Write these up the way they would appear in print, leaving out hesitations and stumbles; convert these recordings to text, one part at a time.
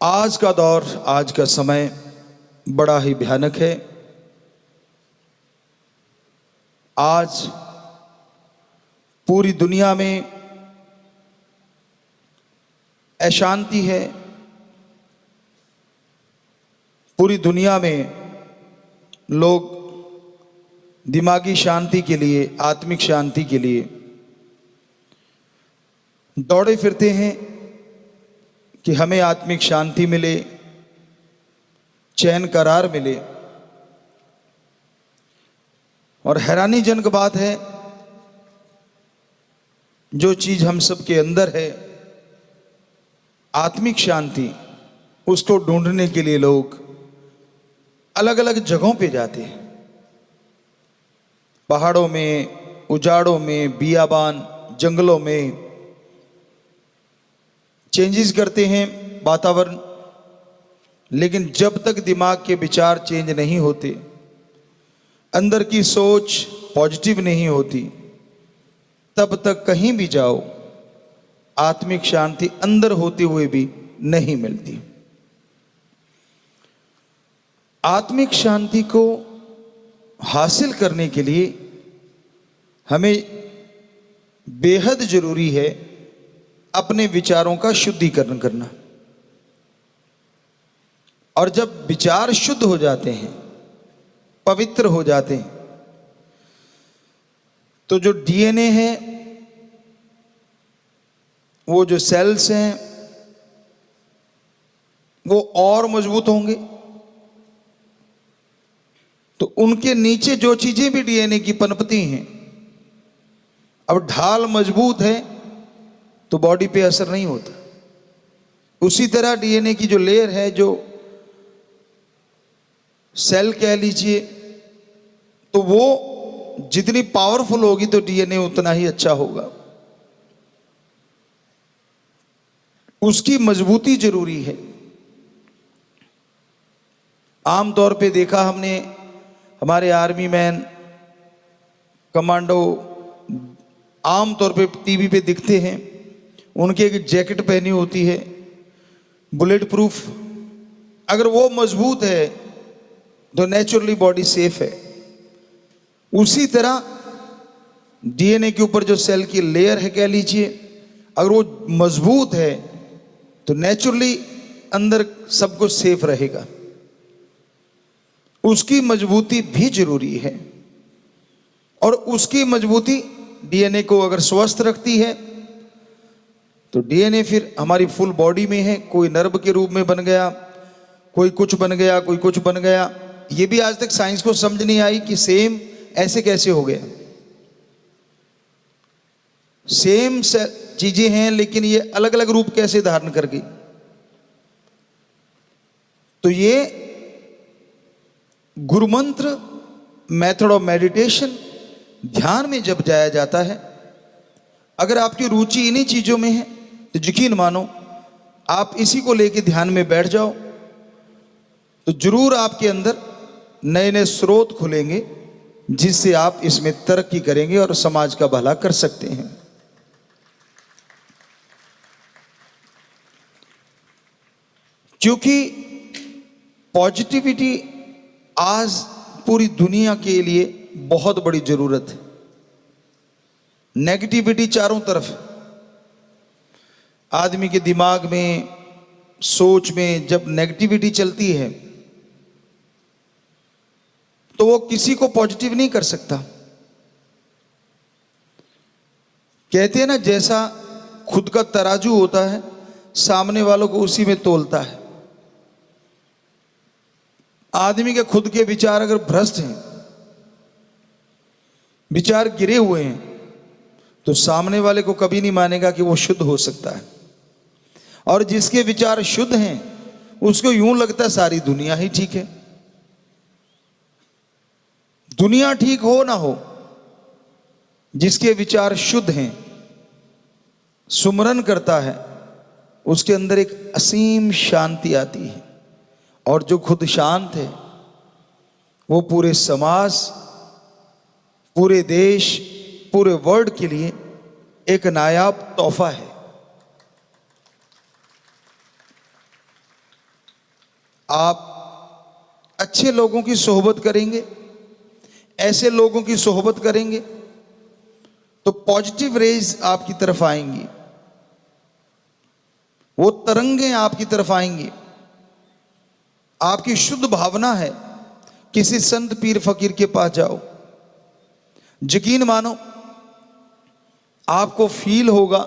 आज का दौर, आज का समय बड़ा ही भयानक है। आज पूरी दुनिया में अशांति है। पूरी दुनिया में लोग दिमागी शांति के लिए, आत्मिक शांति के लिए दौड़े फिरते हैं कि हमें आत्मिक शांति मिले, चैन करार मिले। और हैरानीजनक बात है, जो चीज हम सब के अंदर है, आत्मिक शांति, उसको ढूंढने के लिए लोग अलग अलग जगहों पे जाते हैं। पहाड़ों में, उजाड़ों में, बियाबान, जंगलों में चेंजेस करते हैं वातावरण। लेकिन जब तक दिमाग के विचार चेंज नहीं होते, अंदर की सोच पॉजिटिव नहीं होती, तब तक कहीं भी जाओ आत्मिक शांति अंदर होते हुए भी नहीं मिलती। आत्मिक शांति को हासिल करने के लिए हमें बेहद जरूरी है अपने विचारों का शुद्धिकरण करना। और जब विचार शुद्ध हो जाते हैं, पवित्र हो जाते हैं, तो जो डीएनए है, वो जो सेल्स हैं, वो और मजबूत होंगे। तो उनके नीचे जो चीजें भी डीएनए की पनपती हैं, अब ढाल मजबूत है तो बॉडी पे असर नहीं होता। उसी तरह डीएनए की जो लेयर है, जो सेल कह लीजिए, तो वो जितनी पावरफुल होगी तो डीएनए उतना ही अच्छा होगा। उसकी मजबूती जरूरी है। आमतौर पे देखा हमने, हमारे आर्मी मैन, कमांडो आमतौर पे टीवी पे दिखते हैं, उनकी एक जैकेट पहनी होती है बुलेट प्रूफ। अगर वो मजबूत है तो नेचुरली बॉडी सेफ है। उसी तरह डीएनए के ऊपर जो सेल की लेयर है कह लीजिए, अगर वो मजबूत है तो नेचुरली अंदर सब कुछ सेफ रहेगा। उसकी मजबूती भी जरूरी है। और उसकी मजबूती डीएनए को अगर स्वस्थ रखती है तो डीएनए फिर हमारी फुल बॉडी में है। कोई नर्व के रूप में बन गया, कोई कुछ बन गया, कोई कुछ बन गया। ये भी आज तक साइंस को समझ नहीं आई कि सेम ऐसे कैसे हो गया। सेम चीजें हैं लेकिन ये अलग अलग रूप कैसे धारण कर गई। तो ये गुरुमंत्र, मेथड ऑफ मेडिटेशन, ध्यान में जब जाया जाता है, अगर आपकी रुचि इन्हीं चीजों में है तो यकीन मानो आप इसी को लेके ध्यान में बैठ जाओ तो जरूर आपके अंदर नए नए स्रोत खुलेंगे, जिससे आप इसमें तरक्की करेंगे और समाज का भला कर सकते हैं। क्योंकि पॉजिटिविटी आज पूरी दुनिया के लिए बहुत बड़ी जरूरत है। नेगेटिविटी चारों तरफ है। आदमी के दिमाग में, सोच में जब नेगेटिविटी चलती है तो वो किसी को पॉजिटिव नहीं कर सकता। कहते हैं ना, जैसा खुद का तराजू होता है, सामने वालों को उसी में तोलता है। आदमी के खुद के विचार अगर भ्रष्ट हैं, विचार गिरे हुए हैं, तो सामने वाले को कभी नहीं मानेगा कि वो शुद्ध हो सकता है। और जिसके विचार शुद्ध हैं, उसको यूं लगता है सारी दुनिया ही ठीक है। दुनिया ठीक हो ना हो, जिसके विचार शुद्ध हैं, सुमरन करता है, उसके अंदर एक असीम शांति आती है। और जो खुद शांत है, वो पूरे समाज, पूरे देश, पूरे वर्ल्ड के लिए एक नायाब तोहफा है। आप अच्छे लोगों की सोहबत करेंगे, ऐसे लोगों की सोहबत करेंगे तो पॉजिटिव रेज आपकी तरफ आएंगी, वो तरंगें आपकी तरफ आएंगी। आपकी शुद्ध भावना है, किसी संत पीर फकीर के पास जाओ, यकीन मानो आपको फील होगा,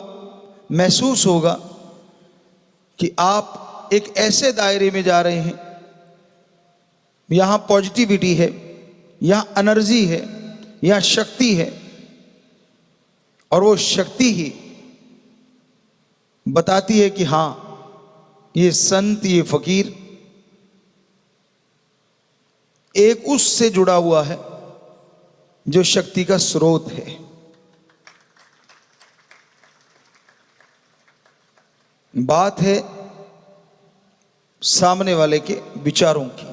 महसूस होगा कि आप एक ऐसे दायरे में जा रहे हैं, यहां पॉजिटिविटी है, यहां एनर्जी है, यहां शक्ति है, और वो शक्ति ही बताती है कि हां ये संत, ये फकीर एक उससे जुड़ा हुआ है जो शक्ति का स्रोत है। बात है सामने वाले के विचारों की,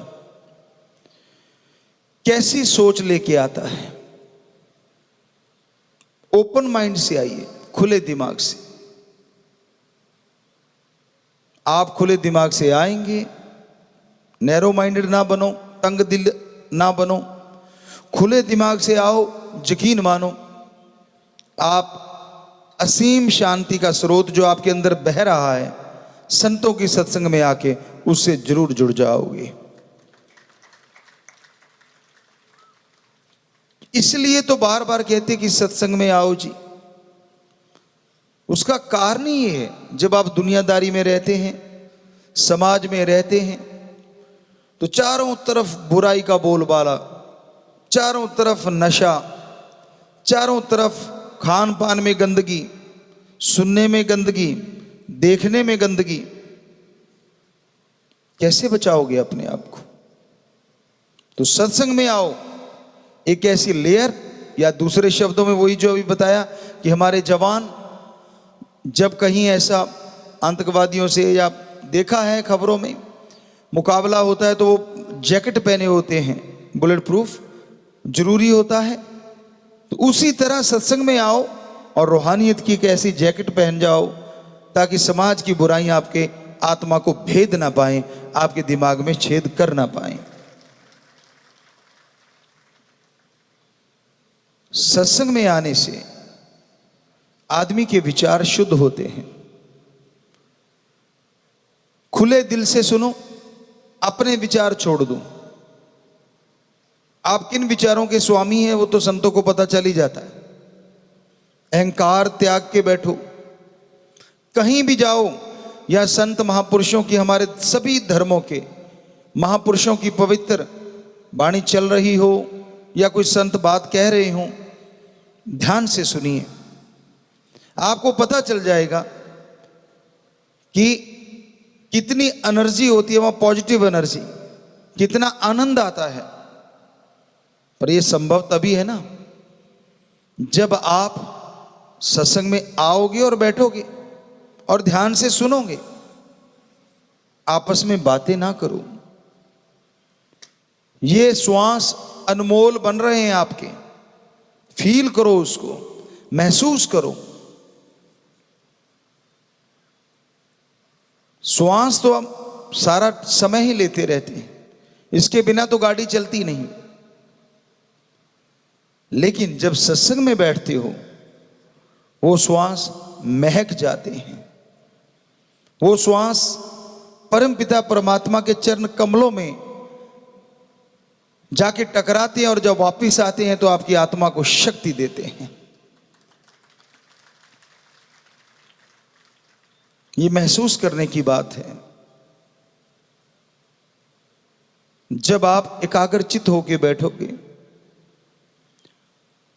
कैसी सोच लेके आता है। ओपन माइंड से आइए, खुले दिमाग से। आप खुले दिमाग से आएंगे, नैरो माइंडेड ना बनो, तंग दिल ना बनो, खुले दिमाग से आओ। यकीन मानो आप असीम शांति का स्रोत जो आपके अंदर बह रहा है, संतों की सत्संग में आके उससे जरूर जुड़ जाओगे। इसलिए तो बार बार कहते कि सत्संग में आओ जी। उसका कारण ही है, जब आप दुनियादारी में रहते हैं, समाज में रहते हैं, तो चारों तरफ बुराई का बोलबाला, चारों तरफ नशा, चारों तरफ खान पान में गंदगी, सुनने में गंदगी, देखने में गंदगी। कैसे बचाओगे अपने आप को? तो सत्संग में आओ, एक ऐसी लेयर, या दूसरे शब्दों में वही जो अभी बताया कि हमारे जवान जब कहीं ऐसा आतंकवादियों से, या देखा है खबरों में, मुकाबला होता है तो वो जैकेट पहने होते हैं, बुलेट प्रूफ जरूरी होता है। तो उसी तरह सत्संग में आओ और रूहानियत की एक ऐसी जैकेट पहन जाओ ताकि समाज की बुराइयां आपके आत्मा को भेद ना पाएं, आपके दिमाग में छेद कर ना पाएं। सत्संग में आने से आदमी के विचार शुद्ध होते हैं। खुले दिल से सुनो, अपने विचार छोड़ दो। आप किन विचारों के स्वामी हैं वो तो संतों को पता चल ही जाता है। अहंकार त्याग के बैठो, कहीं भी जाओ, या संत महापुरुषों की, हमारे सभी धर्मों के महापुरुषों की पवित्र वाणी चल रही हो, या कोई संत बात कह रहे हो, ध्यान से सुनिए। आपको पता चल जाएगा कि कितनी एनर्जी होती है वहां, पॉजिटिव एनर्जी, कितना आनंद आता है। पर यह संभव तभी है ना जब आप सत्संग में आओगे और बैठोगे और ध्यान से सुनोगे। आपस में बातें ना करो। ये श्वास अनमोल बन रहे हैं आपके, फील करो उसको, महसूस करो। श्वास तो हम सारा समय ही लेते रहते हैं, इसके बिना तो गाड़ी चलती नहीं। लेकिन जब सत्संग में बैठते हो, वो श्वास महक जाते हैं, वो श्वास परमपिता परमात्मा के चरण कमलों में जाके टकराते हैं, और जब वापिस आते हैं तो आपकी आत्मा को शक्ति देते हैं। ये महसूस करने की बात है। जब आप एकाग्रचित होकर बैठोगे,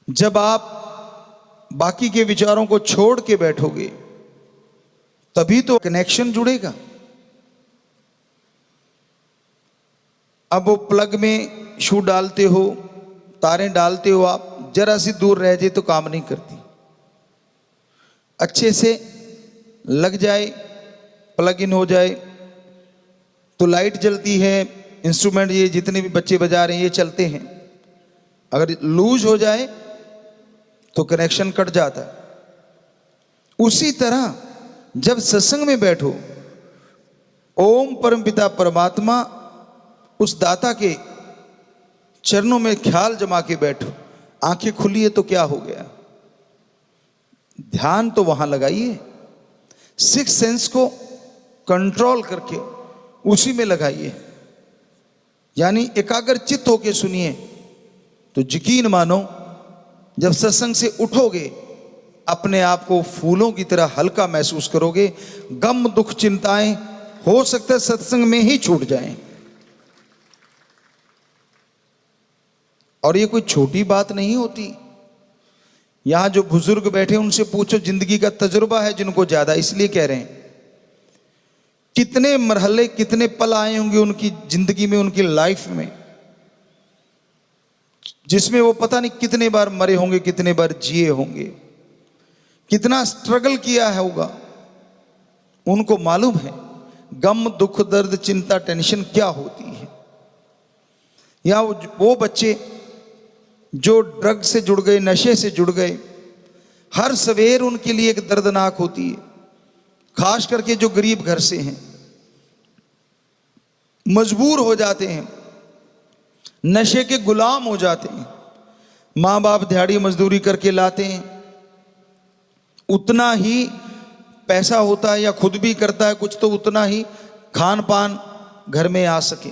जब आप बाकी के विचारों को छोड़ के बैठोगे, तभी तो कनेक्शन जुड़ेगा। अब वो प्लग में शू डालते हो, तारें डालते हो, आप जरा सी दूर रह जाए तो काम नहीं करती। अच्छे से लग जाए, प्लग इन हो जाए तो लाइट जलती है, इंस्ट्रूमेंट ये जितने भी बच्चे बजा रहे हैं ये चलते हैं। अगर लूज हो जाए तो कनेक्शन कट जाता है। उसी तरह जब सत्संग में बैठो, ओम परमपिता परमात्मा उस दाता के चरणों में ख्याल जमा के बैठो। आंखें खुली है तो क्या हो गया, ध्यान तो वहां लगाइए, सिक्स सेंस को कंट्रोल करके उसी में लगाइए, यानी एकाग्र चित्त होके सुनिए। तो यकीन मानो जब सत्संग से उठोगे अपने आप को फूलों की तरह हल्का महसूस करोगे। गम दुख चिंताएं हो सकता है सत्संग में ही छूट जाएं। और ये कोई छोटी बात नहीं होती। यहां जो बुजुर्ग बैठे उनसे पूछो, जिंदगी का तजुर्बा है जिनको ज्यादा, इसलिए कह रहे हैं। कितने मरहले कितने पल आए होंगे उनकी जिंदगी में, उनकी लाइफ में, जिसमें वो पता नहीं कितने बार मरे होंगे, कितने बार जिए होंगे, कितना स्ट्रगल किया है होगा। उनको मालूम है गम दुख दर्द चिंता टेंशन क्या होती है। या वो बच्चे जो ड्रग से जुड़ गए, नशे से जुड़ गए, हर सवेर उनके लिए एक दर्दनाक होती है। खास करके जो गरीब घर से हैं, मजबूर हो जाते हैं, नशे के गुलाम हो जाते हैं। माँ बाप दिहाड़ी मजदूरी करके लाते हैं, उतना ही पैसा होता है या खुद भी करता है कुछ, तो उतना ही खान पान घर में आ सके।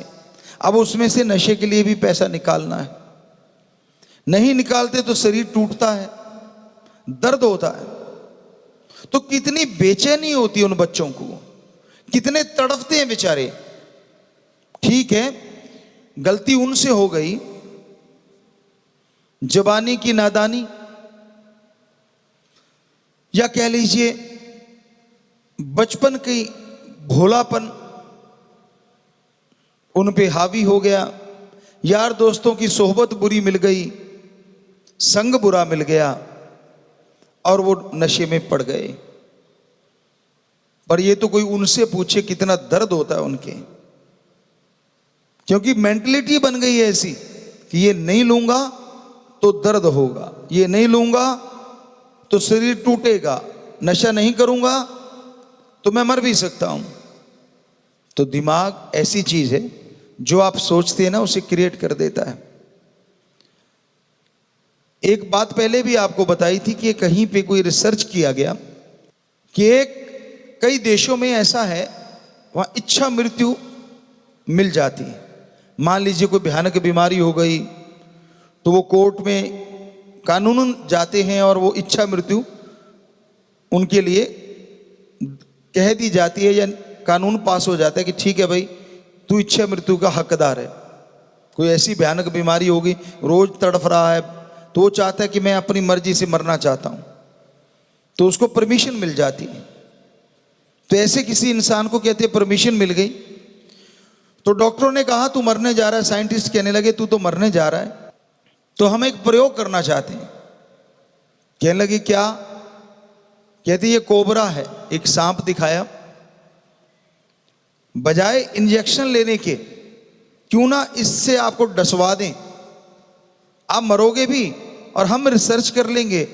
अब उसमें से नशे के लिए भी पैसा निकालना है, नहीं निकालते तो शरीर टूटता है, दर्द होता है। तो कितनी बेचैनी होती है उन बच्चों को, कितने तड़पते हैं बेचारे। ठीक है, गलती उनसे हो गई, जवानी की नादानी, या कह लीजिए बचपन की भोलापन उन पे हावी हो गया, यार दोस्तों की सोहबत बुरी मिल गई, संग बुरा मिल गया और वो नशे में पड़ गए। पर ये तो कोई उनसे पूछे कितना दर्द होता है उनके, क्योंकि मेंटलिटी बन गई है ऐसी कि ये नहीं लूंगा तो दर्द होगा, ये नहीं लूंगा तो शरीर टूटेगा, नशा नहीं करूंगा तो मैं मर भी सकता हूं। तो दिमाग ऐसी चीज है जो आप सोचते हैं ना उसे क्रिएट कर देता है। एक बात पहले भी आपको बताई थी कि कहीं पे कोई रिसर्च किया गया कि कई देशों में ऐसा है वहां इच्छा मृत्यु मिल जाती है। मान लीजिए कोई भयानक बीमारी हो गई तो वो कोर्ट में कानूनन जाते हैं और वो इच्छा मृत्यु उनके लिए कह दी जाती है, या कानून पास हो जाता है कि ठीक है भाई तू इच्छा मृत्यु का हकदार है। कोई ऐसी भयानक बीमारी होगी, रोज तड़फ रहा है, तो वो चाहता है कि मैं अपनी मर्जी से मरना चाहता हूं, तो उसको परमिशन मिल जाती है। तो ऐसे किसी इंसान को कहते हैं परमिशन मिल गई। तो डॉक्टरों ने कहा तू मरने जा रहा है, साइंटिस्ट कहने लगे तू तो मरने जा रहा है, तो हम एक प्रयोग करना चाहते हैं। कहने लगे क्या? कहते ये कोबरा है, एक सांप दिखाया, बजाय इंजेक्शन लेने के क्यों ना इससे आपको डसवा दें, आप मरोगे भी और हम रिसर्च कर लेंगे,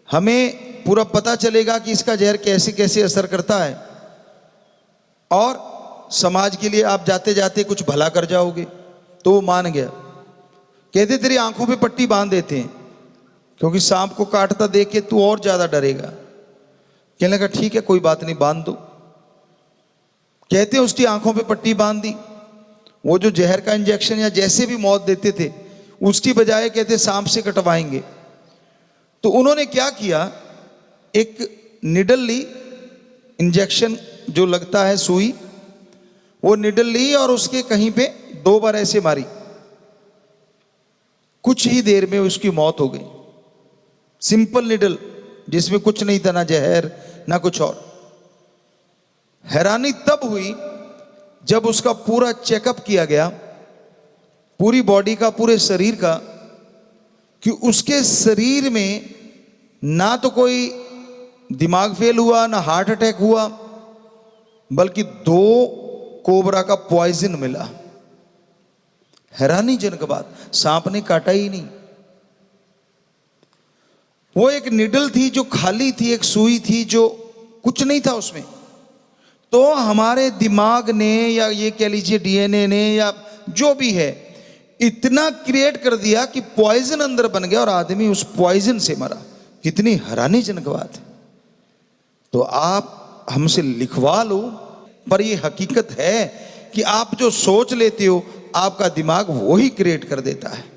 हमें पूरा पता चलेगा कि इसका जहर कैसे कैसे असर करता है और समाज के लिए आप जाते जाते कुछ भला कर जाओगे। तो वो मान गया। कहते तेरी आंखों पे पट्टी बांध देते हैं क्योंकि सांप को काटता देख के तू और ज्यादा डरेगा। कहने लगा ठीक है कोई बात नहीं, बांध दो। कहते उसकी आंखों पे पट्टी बांध दी। वो जो जहर का इंजेक्शन या जैसे भी मौत देते थे उसकी बजाय कहते सांप से कटवाएंगे। तो उन्होंने क्या किया, एक निडल ली, इंजेक्शन जो लगता है सुई, वो निडल ली और उसके कहीं पे 2 बार ऐसे मारी। कुछ ही देर में उसकी मौत हो गई। सिंपल निडल जिसमें कुछ नहीं था, ना जहर ना कुछ और। हैरानी तब हुई जब उसका पूरा चेकअप किया गया, पूरी बॉडी का, पूरे शरीर का, कि उसके शरीर में ना तो कोई दिमाग फेल हुआ ना हार्ट अटैक हुआ, बल्कि 2 कोबरा का पॉइजन मिला। हैरानीजनक बात, सांप ने काटा ही नहीं। वो एक निडल थी जो खाली थी, एक सुई थी जो कुछ नहीं था उसमें। तो हमारे दिमाग ने या ये कह लीजिए डीएनए ने या जो भी है, इतना क्रिएट कर दिया कि पॉइजन अंदर बन गया और आदमी उस पॉइजन से मरा। कितनी हैरानीजनक बात है। तो आप हमसे लिखवा लो, पर ये हकीकत है कि आप जो सोच लेते हो आपका दिमाग वही क्रिएट कर देता है।